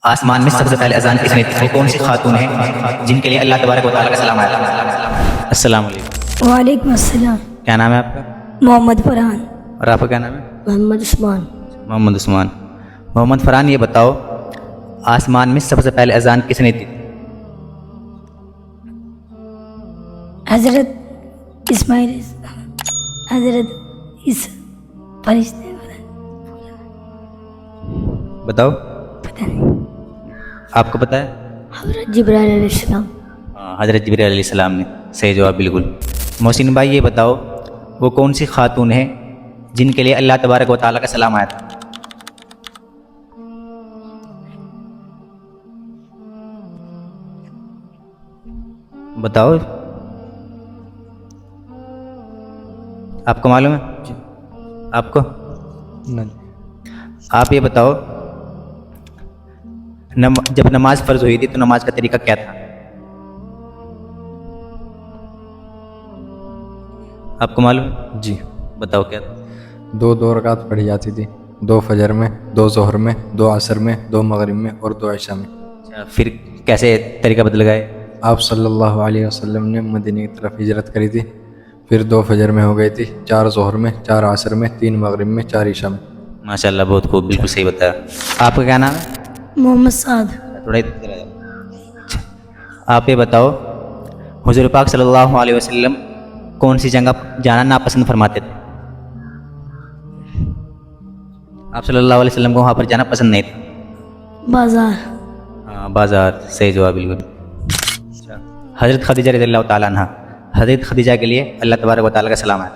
آسمان میں سب سے پہلے اذان کس نے دی؟ وہ کون سی خاتون ہیں جن کے لیے اللہ تبارک و تعالیٰ کا سلام آیا؟ السلام علیکم۔ وعلیکم السلام۔ کیا نام ہے آپ کا؟ محمد فرحان۔ اور آپ کا کیا نام ہے؟ محمد عثمان۔ محمد عثمان۔ محمد فرحان، یہ بتاؤ آسمان میں سب سے پہلے اذان کس نے دی؟ حضرت اسماعیل، حضرت عیسیٰ، فرشتے، بتاؤ، پتہ نہیں، آپ کو پتہ ہے؟ حضرت جبرائیل علیہ السلام۔ حضرت جبرائیل علیہ السلام نے۔ صحیح جواب بالکل۔ محسن بھائی، یہ بتاؤ وہ کون سی خاتون ہیں جن کے لیے اللہ تبارک و تعالیٰ کا سلام آیا تھا؟ بتاؤ، آپ کو معلوم ہے؟ آپ کو؟ آپ یہ بتاؤ جب نماز فرض ہوئی تھی تو نماز کا طریقہ کیا تھا؟ آپ کو معلوم ہے؟ جی، بتاؤ کیا تھا؟ 2 رکعت پڑھی جاتی تھی، 2 فجر میں، 2 ظہر میں، 2 عصر میں، 2 مغرب میں اور 2 عشاء میں۔ اچھا، پھر کیسے طریقہ بدل گئے؟ آپ صلی اللہ علیہ وسلم نے مدینہ کی طرف ہجرت کری تھی، پھر 2 فجر میں ہو گئی تھی، 4 ظہر میں، 4 عصر میں، 3 مغرب میں، 4 عشاء میں۔ ماشاء اللہ، بہت خوب، بالکل صحیح بتایا۔ آپ کا کیا نام ہے؟ محمد سعد۔ تھوڑا ادھر آ جاؤ۔ اچھا، آپ یہ بتاؤ حضور پاک صلی اللہ علیہ وسلم کون سی جگہ جانا ناپسند فرماتے تھے؟ آپ صلی اللہ علیہ وسلم کو وہاں پر جانا پسند نہیں تھا؟ بازار۔ ہاں، بازار۔ صحیح جواب بالکل۔ اچھا، حضرت خدیجہ رضی اللہ تعالیٰ عنہ، حضرت خدیجہ کے لیے اللہ تبارک و تعالیٰ کا سلام ہے۔